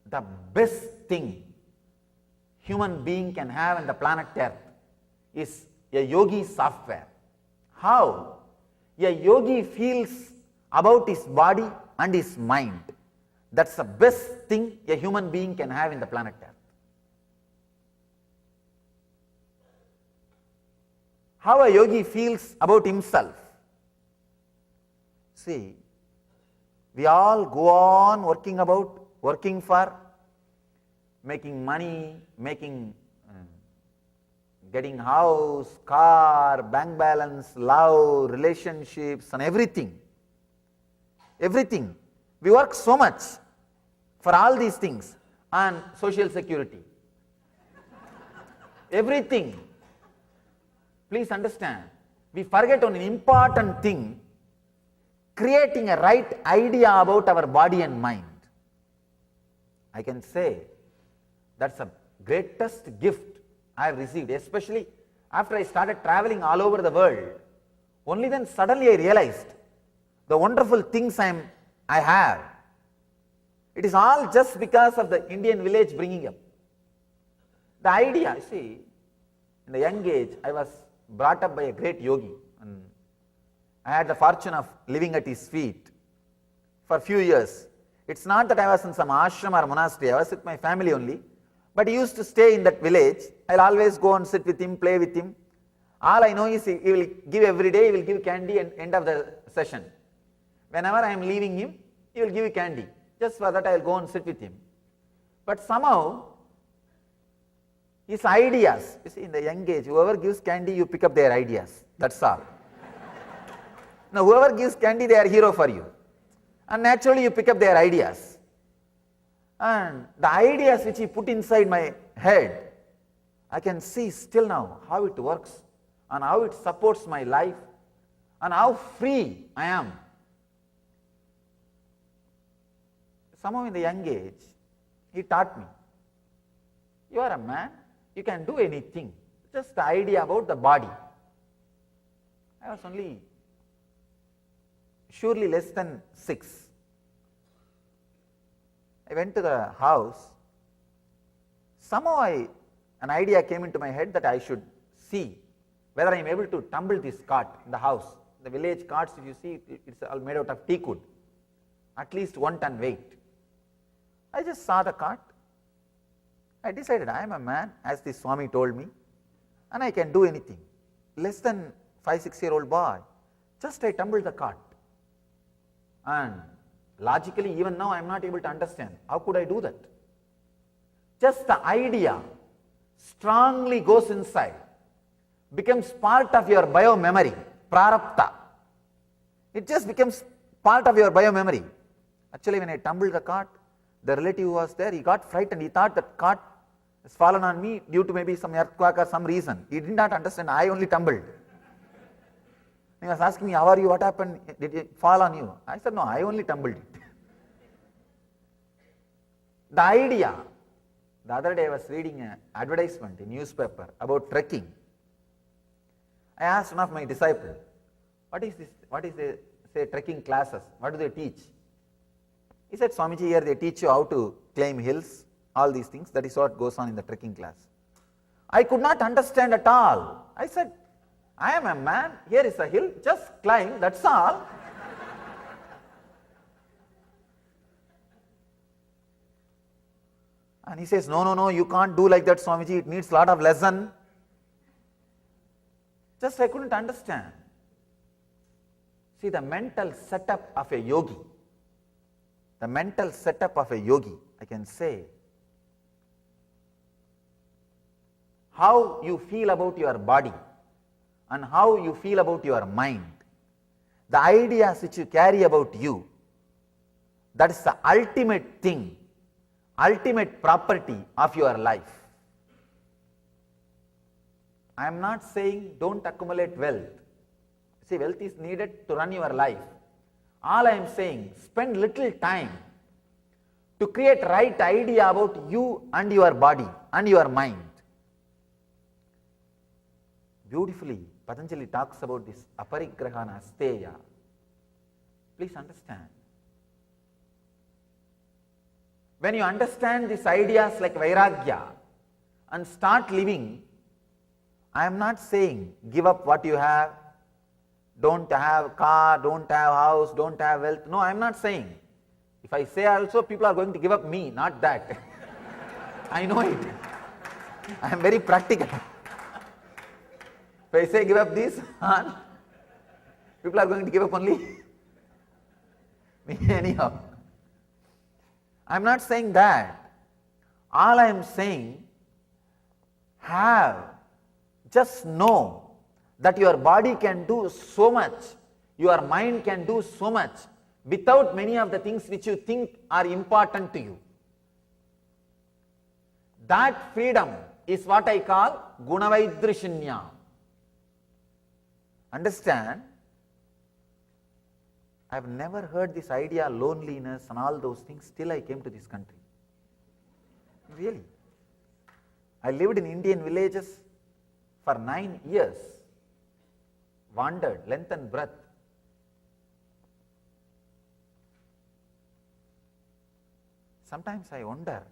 the best thing human being can have on the planet Earth is a yogi software. How a yogi feels about his body and his mind. That's the best thing a human being can have in the planet Earth. How a yogi feels about himself. See, we all go on working for making money, getting house, car, bank balance, love, relationships and everything. Everything. We work so much for all these things and social security. Everything. Please understand, we forget on an important thing, creating a right idea about our body and mind. I can say that's the greatest gift I have received, especially after I started traveling all over the world. Only then suddenly I realized the wonderful things I have. It is all just because of the Indian village bringing up. The idea, see, in the young age, I was brought up by a great yogi. And I had the fortune of living at his feet for a few years. It's not that I was in some ashram or monastery, I was with my family only. But he used to stay in that village. I'll always go and sit with him, play with him. All I know is he will give every day, he will give candy at the end of the session. Whenever I am leaving him, he will give you candy. Just for that I will go and sit with him. But somehow, his ideas, you see, in the young age, whoever gives candy, you pick up their ideas. That's all. Now, whoever gives candy, they are hero for you. And naturally, you pick up their ideas. And the ideas which he put inside my head, I can see still now how it works and how it supports my life and how free I am. Somehow in the young age, he taught me, you are a man, you can do anything. Just the idea about the body. I was only surely less than 6. I went to the house. Somehow an idea came into my head that I should see whether I am able to tumble this cart in the house. The village carts, if you see, it's all made out of teak wood, at least 1 ton weight. I just saw the cart. I decided I am a man, as the Swami told me, and I can do anything. Less than 5-6-year-old boy, just I tumbled the cart. And logically, even now I am not able to understand, how could I do that? Just the idea strongly goes inside, becomes part of your bio-memory, prarabdha. It just becomes part of your bio-memory. Actually, when I tumbled the cart, the relative who was there, he got frightened. He thought that cart has fallen on me due to maybe some earthquake or some reason. He did not understand, I only tumbled. He was asking me, how are you, what happened, did it fall on you? I said, no, I only tumbled it. The idea, the other day I was reading an advertisement in newspaper about trekking. I asked one of my disciples, what is this, what is the, say, trekking classes, what do they teach? He said, Swamiji, here they teach you how to climb hills, all these things, that is what goes on in the trekking class. I could not understand at all. I said, I am a man, here is a hill, just climb, that's all. And he says, no, you can't do like that, Swamiji, it needs a lot of lesson. Just I couldn't understand. See, the mental setup of a yogi, I can say, how you feel about your body and how you feel about your mind, the ideas which you carry about you, that is the ultimate thing, ultimate property of your life. I am not saying don't accumulate wealth. See, wealth is needed to run your life. All I am saying, spend little time to create right idea about you and your body and your mind. Beautifully, Patanjali talks about this aparigrahana asteya. Please understand. When you understand these ideas like Vairagya and start living, I am not saying give up what you have, don't have car, don't have house, don't have wealth. No, I am not saying. If I say also, people are going to give up me, not that. I know it. I am very practical. If I say give up this, people are going to give up only me anyhow. I am not saying that. All I am saying, just know that your body can do so much, your mind can do so much without many of the things which you think are important to you. That freedom is what I call Gunavaidrishinya. Understand? I have never heard this idea, loneliness and all those things till I came to this country. Really. I lived in Indian villages for 9 years, wandered length and breadth. Sometimes I wonder,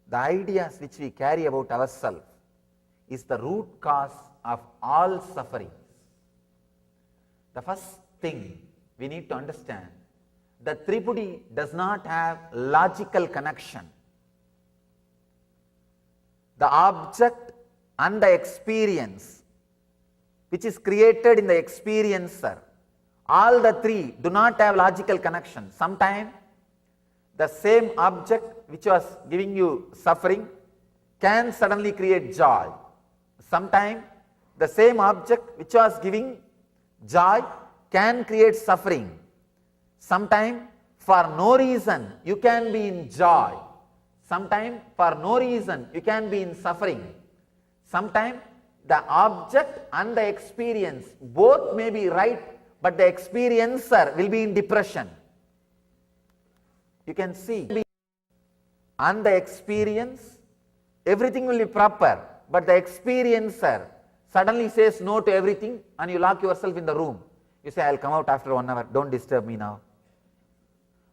the ideas which we carry about ourselves is the root cause of all sufferings. The first thing we need to understand, the Tripudi does not have logical connection. The object and the experience which is created in the experiencer, all the three do not have logical connection. Sometimes the same object which was giving you suffering can suddenly create joy. Sometimes the same object which was giving joy can create suffering. Sometimes for no reason you can be in joy. Sometimes for no reason you can be in suffering. Sometimes the object and the experience both may be right, but the experiencer will be in depression. You can see, and the experience, everything will be proper, but the experiencer suddenly says no to everything and you lock yourself in the room. You say, I will come out after 1 hour, don't disturb me now.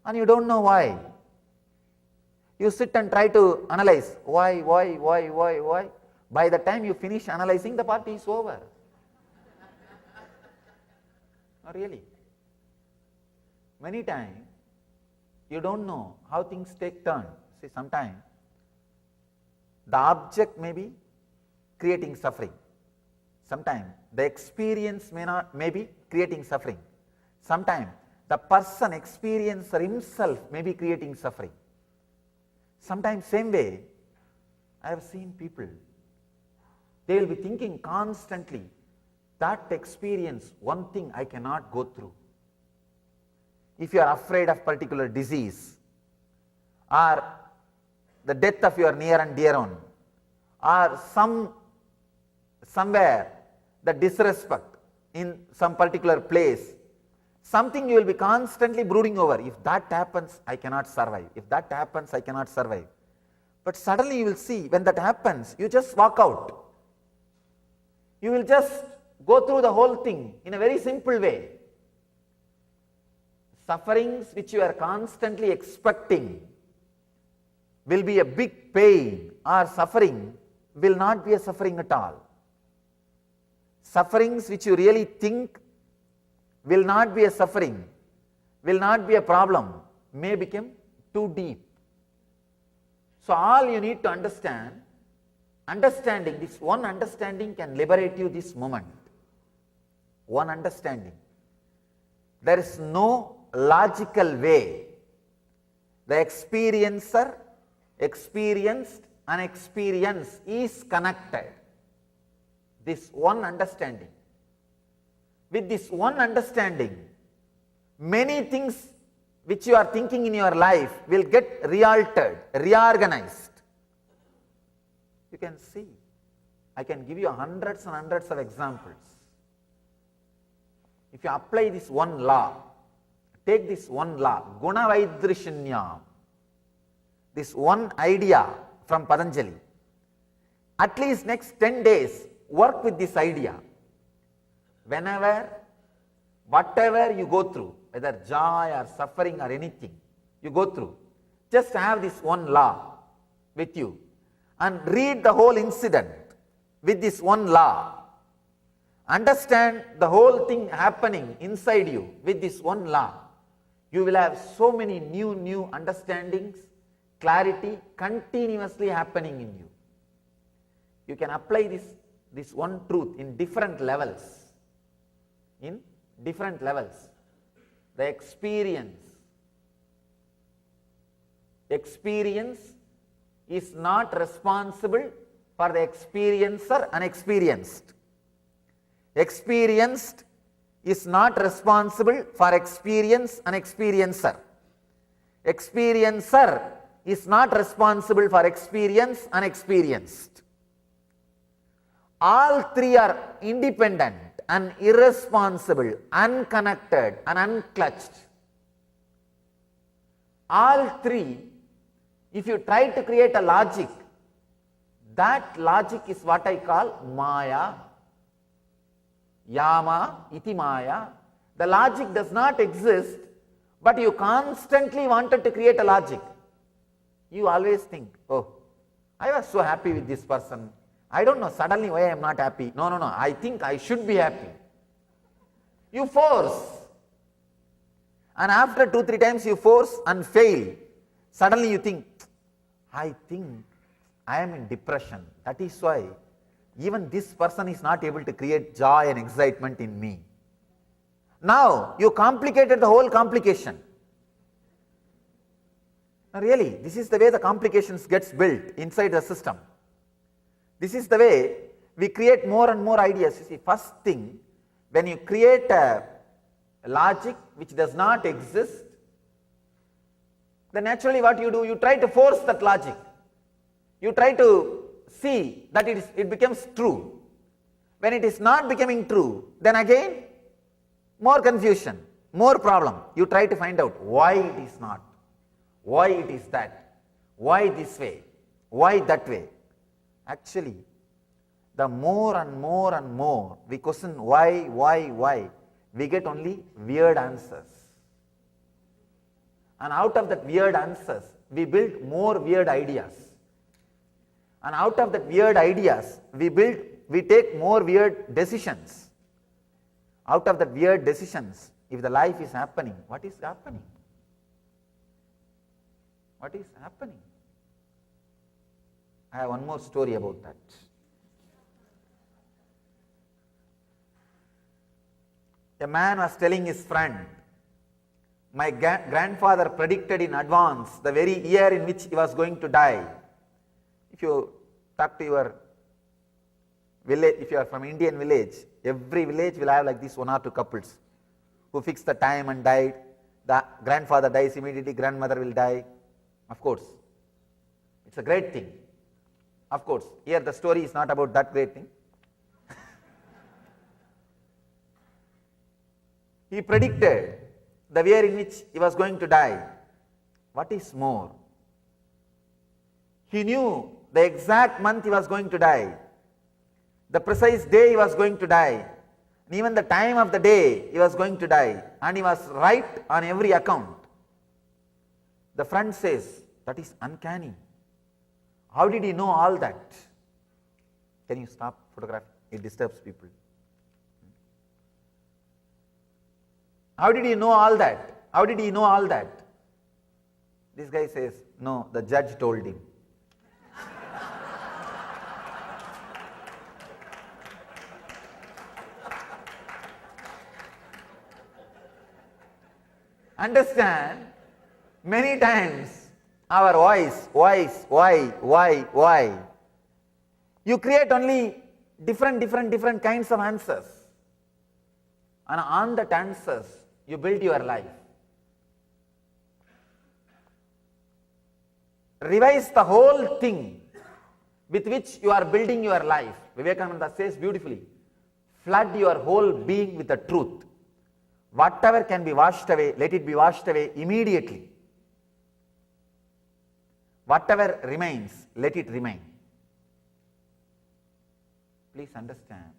And you don't know why. You sit and try to analyze, why. By the time you finish analyzing, the party is over. No, really. Many times, you don't know how things take turn. See, sometimes the object may be creating suffering. Sometimes the experience may be creating suffering. Sometimes the person, experiencer himself may be creating suffering. Sometimes same way, I have seen people, they will be thinking constantly, that experience, one thing I cannot go through. If you are afraid of particular disease, or the death of your near and dear one, or somewhere the disrespect in some particular place, something you will be constantly brooding over. If that happens, I cannot survive. If that happens, I cannot survive. But suddenly you will see, when that happens, you just walk out. You will just go through the whole thing in a very simple way. Sufferings which you are constantly expecting will be a big pain, or suffering will not be a suffering at all. Sufferings which you really think will not be a suffering, will not be a problem, may become too deep. So all you need to understand, this one understanding can liberate you this moment. One understanding. There is no logical way. The experiencer, experienced and experience is connected. This one understanding. With this one understanding, many things which you are thinking in your life will get realtered, reorganized. You can see, I can give you hundreds and hundreds of examples. If you apply this one law, take this one law, Gunavaidrishinya, this one idea from Patanjali, at least next 10 days, work with this idea. Whenever, whatever you go through, whether joy or suffering or anything you go through, Just have this one law with you and read the whole incident with this one law. Understand the whole thing happening inside you with this one law. You will have so many new understandings, clarity continuously happening in you. You can apply this one truth in different levels. In different levels. The experience is not responsible for the experiencer unexperienced. Experienced is not responsible for experience unexperiencer. Experiencer is not responsible for experience unexperienced. All three are independent and irresponsible, unconnected and unclutched. All three, if you try to create a logic, that logic is what I call Maya. Yama iti Maya. The logic does not exist, but you constantly wanted to create a logic. You always think, oh, I was so happy with this person. I don't know suddenly why I am not happy. No, I think I should be happy. You force. And after 2-3 times you force and fail. Suddenly you think, I think I am in depression. That is why even this person is not able to create joy and excitement in me. Now you complicated the whole complication. Now really, this is the way the complications gets built inside the system. This is the way we create more and more ideas. You see, first thing, when you create a logic which does not exist, then naturally what you do, you try to force that logic. You try to see that it becomes true. When it is not becoming true, then again, more confusion, more problem. You try to find out why it is not, why it is that, why this way, why that way. Actually, the more and more we question why, we get only weird answers. And out of that weird answers, we build more weird ideas. And out of that weird ideas, we take more weird decisions. Out of that weird decisions, if the life is happening, what is happening? What is happening? I have one more story about that. A man was telling his friend, my grandfather predicted in advance the very year in which he was going to die. If you talk to your village, if you are from Indian village, every village will have like this 1 or 2 couples who fix the time and died. The grandfather dies immediately, grandmother will die. Of course, it's a great thing. Of course, here the story is not about that great thing. He predicted the year in which he was going to die. What is more? He knew the exact month he was going to die, the precise day he was going to die, and even the time of the day he was going to die, and he was right on every account. The friend says, that is uncanny. How did he know all that? Can you stop photographing? It disturbs people. How did he know all that? How did he know all that? This guy says, no, the judge told him. Understand, many times our voice, why? You create only different kinds of answers. And on that answers, you build your life. Revise the whole thing with which you are building your life. Vivekananda says beautifully, flood your whole being with the truth. Whatever can be washed away, let it be washed away immediately. Whatever remains, let it remain. Please understand,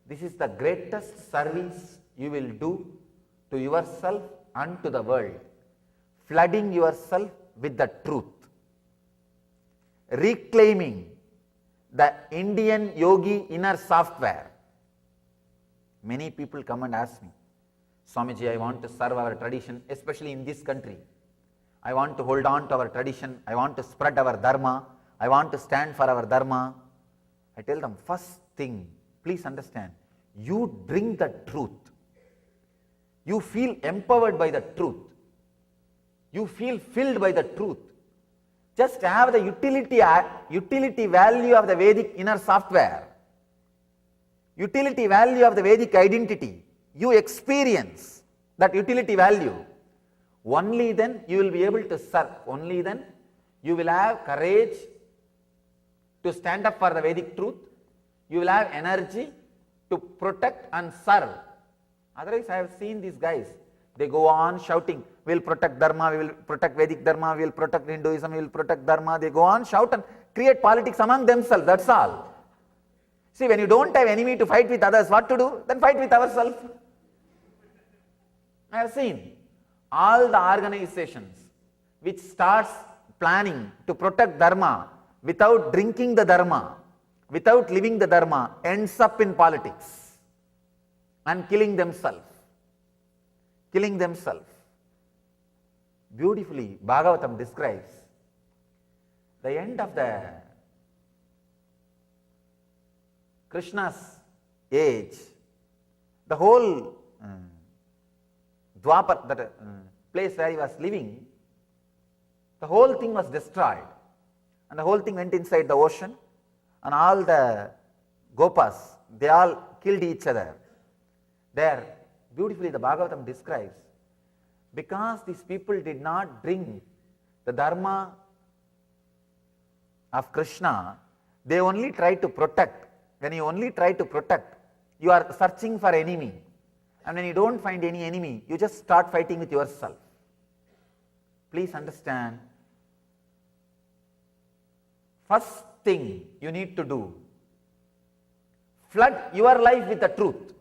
this is the greatest service you will do to yourself and to the world. flooding yourself with the truth, reclaiming the Indian yogi inner software. Many people come and ask me, Swamiji, I want to serve our tradition, especially in this country. I want to hold on to our tradition. I want to spread our dharma. I want to stand for our dharma. I tell them, first thing, please understand, you bring the truth. You feel empowered by the truth. You feel filled by the truth. Just have the utility value of the Vedic inner software. Utility value of the Vedic identity. You experience that utility value. Only then you will be able to serve. Only then you will have courage to stand up for the Vedic truth. You will have energy to protect and serve. Otherwise, I have seen these guys. They go on shouting, we will protect Dharma, we will protect Vedic Dharma, we will protect Hinduism, we will protect Dharma. They go on, shout and create politics among themselves. That's all. See, when you don't have enemy to fight with others, what to do? Then fight with ourselves. I have seen all the organizations which starts planning to protect Dharma without drinking the Dharma, without living the Dharma, ends up in politics and killing themselves. Killing themselves. Beautifully, Bhagavatam describes the end of the Krishna's age, the whole Dwapar, that place where he was living, the whole thing was destroyed. And the whole thing went inside the ocean, and all the Gopas, they all killed each other. There, beautifully the Bhagavatam describes, because these people did not bring the Dharma of Krishna, they only tried to protect. When you only try to protect, you are searching for enemy. And when you don't find any enemy, you just start fighting with yourself. Please understand, first thing you need to do, flood your life with the truth.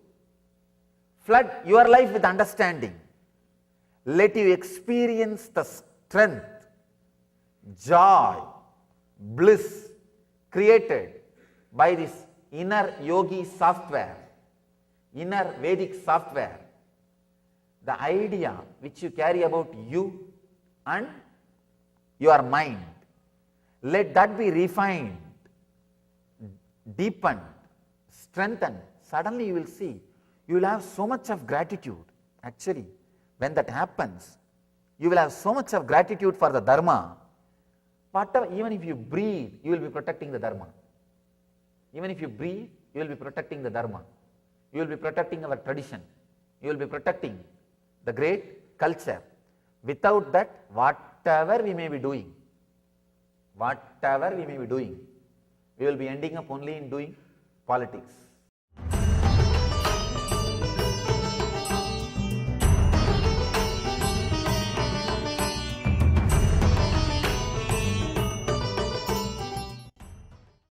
Flood your life with understanding. Let you experience the strength, joy, bliss created by this inner yogi software, inner Vedic software. The idea which you carry about you and your mind. Let that be refined, deepened, strengthened. Suddenly you will see, you will have so much of gratitude. Actually, when that happens, you will have so much of gratitude for the Dharma. Whatever, even if you breathe, you will be protecting the Dharma. Even if you breathe, you will be protecting the Dharma. You will be protecting our tradition. You will be protecting the great culture. Without that, whatever we may be doing, we will be ending up only in doing politics.